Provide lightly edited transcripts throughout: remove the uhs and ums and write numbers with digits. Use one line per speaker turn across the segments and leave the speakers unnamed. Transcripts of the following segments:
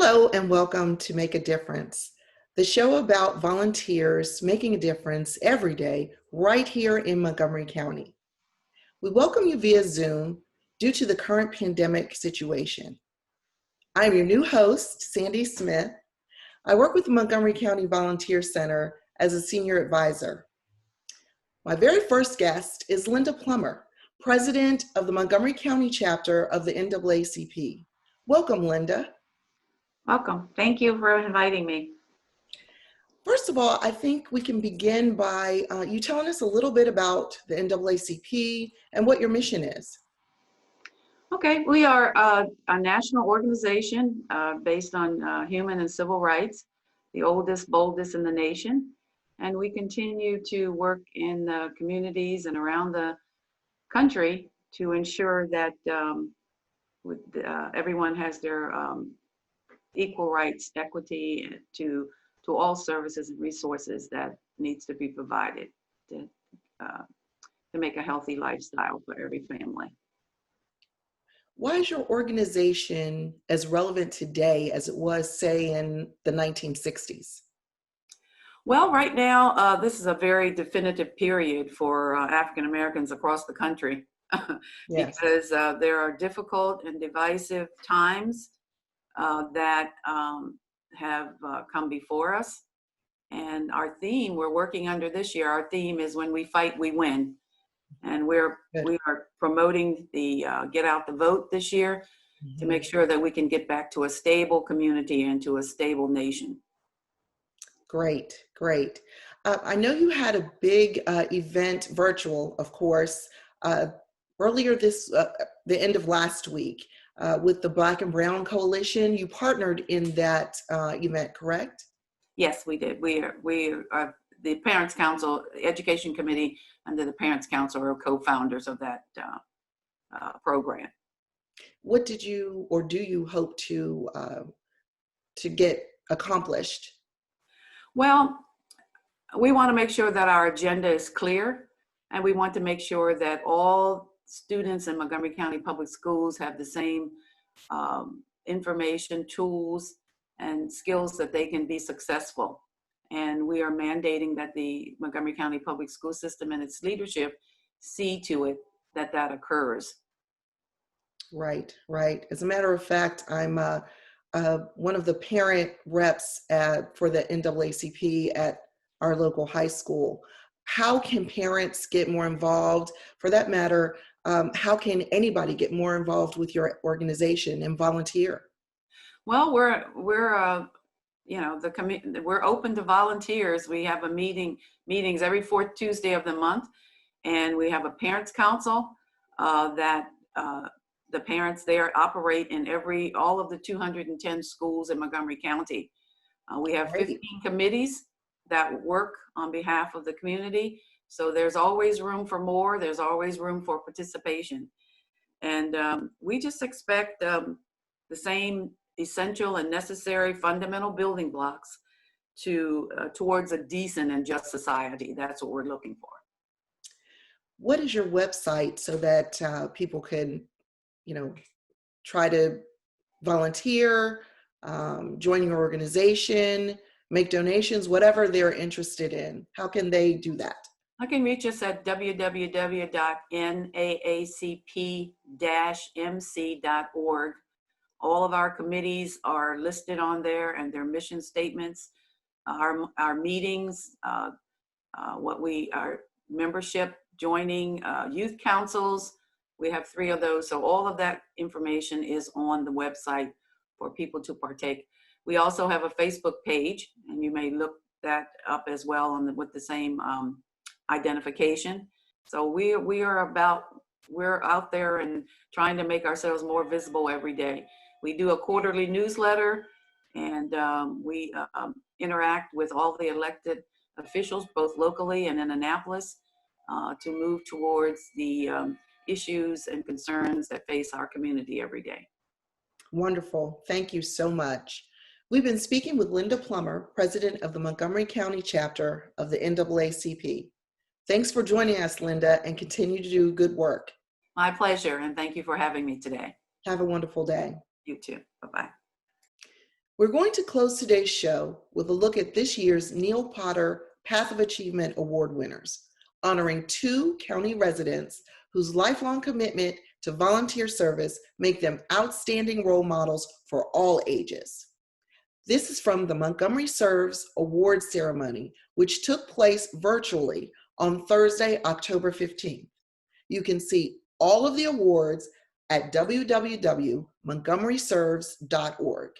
Hello and welcome to Make a Difference, the show about volunteers making a difference every day right here in Montgomery County. We welcome you via Zoom due to the current pandemic situation. I am your new host, Sandy Smith. I work with the Montgomery County Volunteer Center as a senior advisor. My very first guest is Linda Plummer, president of the Montgomery County Chapter of the NAACP. Welcome, Linda.
Welcome. Thank you for inviting me.
First of all, I think we can begin by you telling us a little bit about the NAACP and what your mission is.
Okay, we are a national organization based on human and civil rights, the oldest, boldest in the nation. And we continue to work in communities and around the country to ensure that everyone has their equal rights, equity to all services and resources that needs to be provided to make a healthy lifestyle for every family.
Why is your organization as relevant today as it was, say, in the 1960s?
Well, right now, this is a very definitive period for African Americans across the country
Yes.
because there are difficult and divisive times that have come before us. And our theme we're working under this year, our theme is when we fight, we win. And we are promoting the get out the vote this year to make sure that we can get back to a stable community and to a stable nation.
Great, great. I know you had a big event, virtual, of course, earlier the end of last week with the Black and Brown Coalition. You partnered in that event, correct?
Yes, we did. We are the Parents Council, Education Committee under the Parents Council are co-founders of that program.
What did you or do you hope to get accomplished?
Well, we want to make sure that our agenda is clear, and we want to make sure that all students in Montgomery County Public Schools have the same information, tools, and skills that they can be successful. And we are mandating that the Montgomery County Public School System and its leadership see to it that that occurs.
Right, right. As a matter of fact, I'm one of the parent reps for the NAACP at our local high school. How can parents get more involved? For that matter, how can anybody get more involved with your organization and volunteer?
Well, we're open to volunteers. We have meetings every fourth Tuesday of the month, and we have a parents council that the parents there operate in all of the 210 schools in Montgomery County. We have 15 committees that work on behalf of the community. So there's always room for more. There's always room for participation. And we just expect the same essential and necessary fundamental building blocks towards a decent and just society. That's what we're looking for.
What is your website so that people can, try to volunteer, join your organization, make donations, whatever they're interested in? How can they do that?
I can reach us at www.naacp-mc.org. All of our committees are listed on there and their mission statements, our meetings, our membership, joining youth councils. We have 3 of those. So all of that information is on the website for people to partake. We also have a Facebook page, and you may look that up as well with the same identification. So we're out there and trying to make ourselves more visible every day. We do a quarterly newsletter, and we interact with all the elected officials, both locally and in Annapolis, to move towards the issues and concerns that face our community every day.
Wonderful. Thank you so much. We've been speaking with Linda Plummer, president of the Montgomery County Chapter of the NAACP. Thanks for joining us, Linda, and continue to do good work.
My pleasure, and thank you for having me today.
Have a wonderful day.
You too. Bye-bye.
We're going to close today's show with a look at this year's Neil Potter Path of Achievement Award winners, honoring 2 county residents whose lifelong commitment to volunteer service make them outstanding role models for all ages. This is from the Montgomery Serves Awards ceremony, which took place virtually on Thursday, October 15th. You can see all of the awards at www.montgomeryserves.org.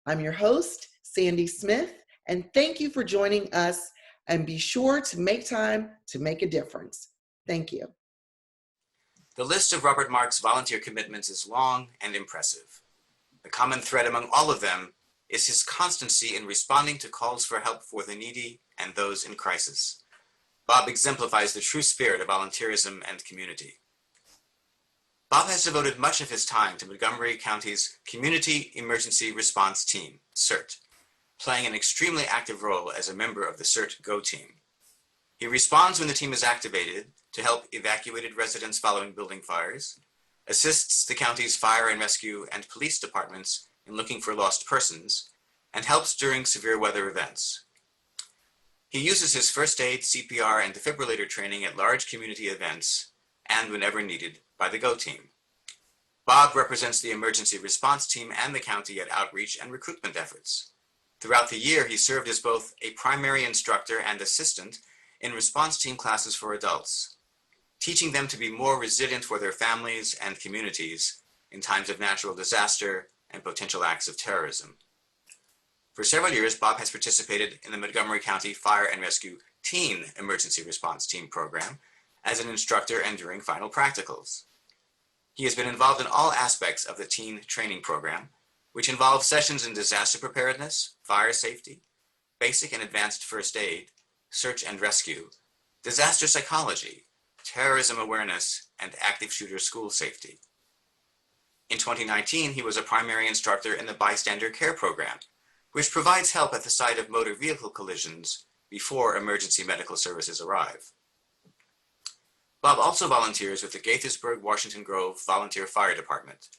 I'm your host, Sandy Smith, and thank you for joining us, and be sure to make time to make a difference. Thank you.
The list of Robert Mark's volunteer commitments is long and impressive. The common thread among all of them is his constancy in responding to calls for help for the needy and those in crisis. Bob exemplifies the true spirit of volunteerism and community. Bob has devoted much of his time to Montgomery County's Community Emergency Response Team, CERT, playing an extremely active role as a member of the CERT GO team. He responds when the team is activated to help evacuated residents following building fires, assists the county's fire and rescue and police departments in looking for lost persons, and helps during severe weather events. He uses his first aid, CPR, and defibrillator training at large community events and whenever needed by the GO team. Bob represents the emergency response team and the county at outreach and recruitment efforts. Throughout the year, he served as both a primary instructor and assistant in response team classes for adults, teaching them to be more resilient for their families and communities in times of natural disaster and potential acts of terrorism. For several years, Bob has participated in the Montgomery County Fire and Rescue Teen Emergency Response Team program as an instructor and during final practicals. He has been involved in all aspects of the teen training program, which involves sessions in disaster preparedness, fire safety, basic and advanced first aid, search and rescue, disaster psychology, terrorism awareness, and active shooter school safety. In 2019, he was a primary instructor in the Bystander Care Program, which provides help at the site of motor vehicle collisions before emergency medical services arrive. Bob also volunteers with the Gaithersburg, Washington Grove Volunteer Fire Department.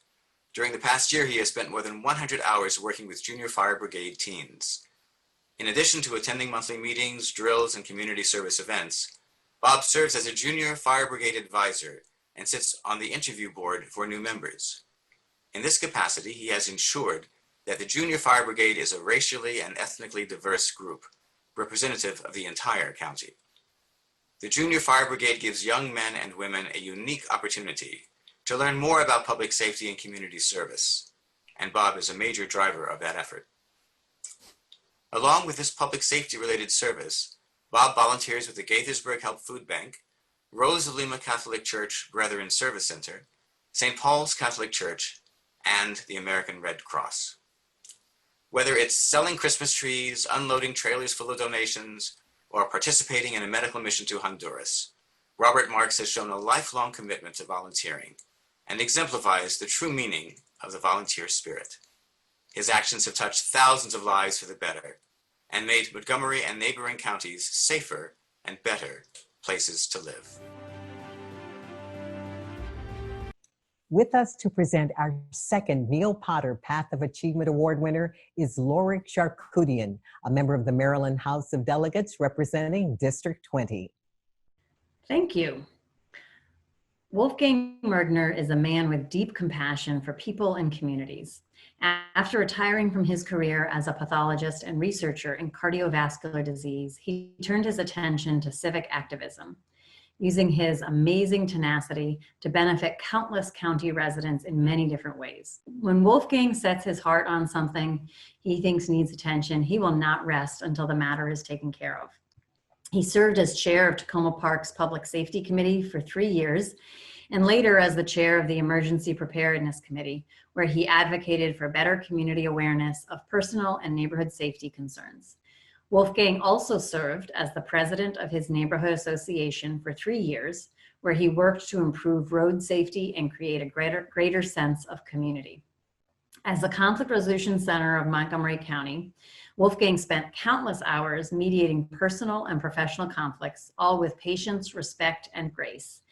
During the past year, he has spent more than 100 hours working with Junior Fire Brigade teens. In addition to attending monthly meetings, drills, and community service events, Bob serves as a Junior Fire Brigade advisor and sits on the interview board for new members. In this capacity, he has ensured that the Junior Fire Brigade is a racially and ethnically diverse group, representative of the entire county. The Junior Fire Brigade gives young men and women a unique opportunity to learn more about public safety and community service, and Bob is a major driver of that effort. Along with this public safety-related service, Bob volunteers with the Gaithersburg Help Food Bank, Rose of Lima Catholic Church Brethren Service Center, St. Paul's Catholic Church, and the American Red Cross. Whether it's selling Christmas trees, unloading trailers full of donations, or participating in a medical mission to Honduras, Robert Marks has shown a lifelong commitment to volunteering and exemplifies the true meaning of the volunteer spirit. His actions have touched thousands of lives for the better and made Montgomery and neighboring counties safer and better places to live.
With us to present our second Neil Potter Path of Achievement Award winner is Lorik Sharkoudian, a member of the Maryland House of Delegates representing District 20.
Thank you. Wolfgang Mergner is a man with deep compassion for people and communities. After retiring from his career as a pathologist and researcher in cardiovascular disease, he turned his attention to civic activism, using his amazing tenacity to benefit countless county residents in many different ways. When Wolfgang sets his heart on something he thinks needs attention, he will not rest until the matter is taken care of. He served as chair of Tacoma Park's Public Safety Committee for 3 years, and later as the chair of the Emergency Preparedness Committee, where he advocated for better community awareness of personal and neighborhood safety concerns. Wolfgang also served as the president of his neighborhood association for 3 years, where he worked to improve road safety and create a greater sense of community. As the Conflict Resolution Center of Montgomery County, Wolfgang spent countless hours mediating personal and professional conflicts, all with patience, respect, and grace.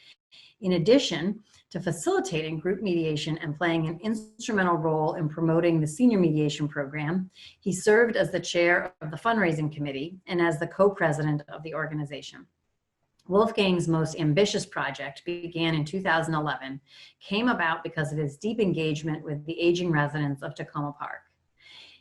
In addition to facilitating group mediation and playing an instrumental role in promoting the senior mediation program, he served as the chair of the fundraising committee and as the co-president of the organization. Wolfgang's most ambitious project began in 2011, came about because of his deep engagement with the aging residents of Tacoma Park.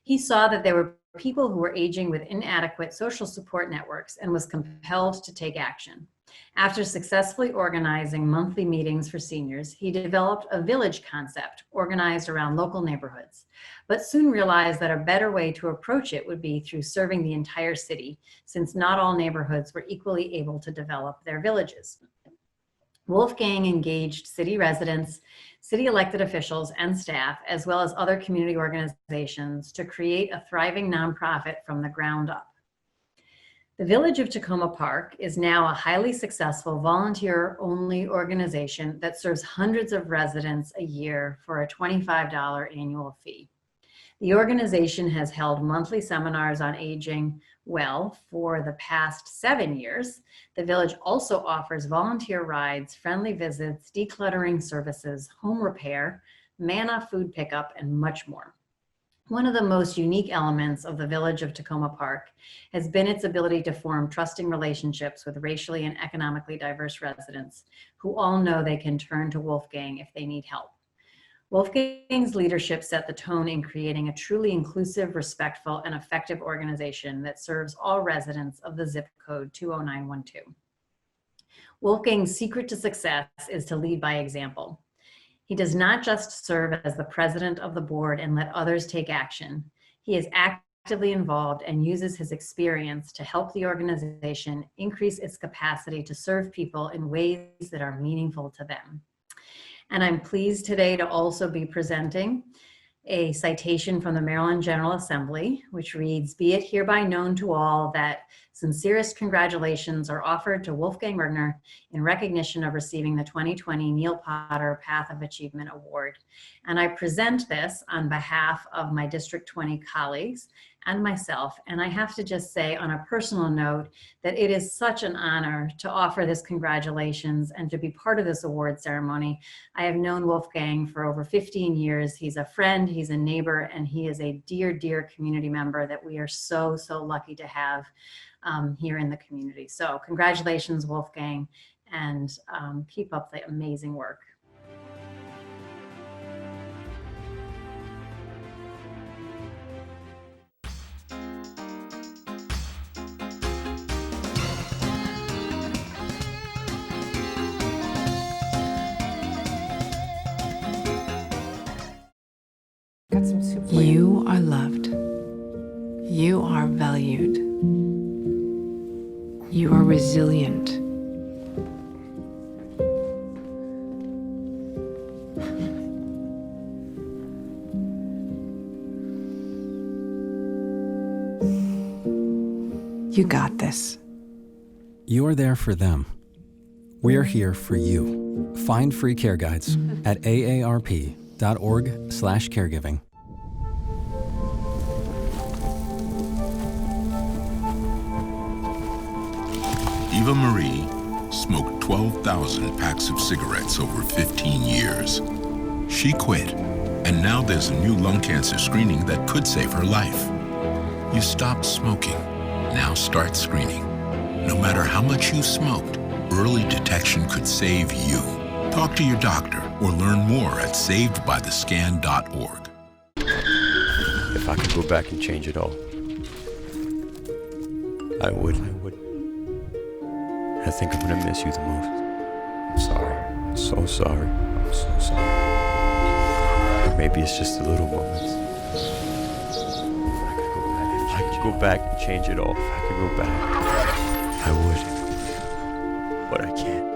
He saw that there were people who were aging with inadequate social support networks and was compelled to take action. After successfully organizing monthly meetings for seniors, he developed a village concept organized around local neighborhoods, but soon realized that a better way to approach it would be through serving the entire city, since not all neighborhoods were equally able to develop their villages. Wolfgang engaged city residents, city elected officials and staff, as well as other community organizations to create a thriving nonprofit from the ground up. The Village of Tacoma Park is now a highly successful volunteer-only organization that serves hundreds of residents a year for a $25 annual fee. The organization has held monthly seminars on aging well for the past 7 years. The village also offers volunteer rides, friendly visits, decluttering services, home repair, manna food pickup, and much more. One of the most unique elements of the Village of Tacoma Park has been its ability to form trusting relationships with racially and economically diverse residents who all know they can turn to Wolfgang if they need help. Wolfgang's leadership set the tone in creating a truly inclusive, respectful, and effective organization that serves all residents of the zip code 20912. Wolfgang's secret to success is to lead by example. He does not just serve as the president of the board and let others take action. He is actively involved and uses his experience to help the organization increase its capacity to serve people in ways that are meaningful to them. And I'm pleased today to also be presenting a citation from the Maryland General Assembly, which reads, "Be it hereby known to all that sincerest congratulations are offered to Wolfgang Wergner in recognition of receiving the 2020 Neil Potter Path of Achievement Award." And I present this on behalf of my District 20 colleagues and myself. And I have to just say on a personal note that it is such an honor to offer this congratulations and to be part of this award ceremony. I have known Wolfgang for over 15 years. He's a friend, he's a neighbor, and he is a dear, dear community member that we are so, so lucky to have here in the community. So congratulations, Wolfgang, and keep up the amazing work.
You are loved. You are valued. You are resilient. You got this.
You're there for them. We're here for you. Find free care guides at aarp.org/caregiving.
Eva Marie smoked 12,000 packs of cigarettes over 15 years. She quit, and now there's a new lung cancer screening that could save her life. You stopped smoking. Now start screening. No matter how much you smoked, early detection could save you. Talk to your doctor or learn more at savedbythescan.org.
If I could go back and change it all, I would. I think I'm gonna miss you the most. I'm sorry. I'm so sorry. I'm so sorry. Or maybe it's just the little moments. If I could go back and change it all. If I could go back, I would. But I can't.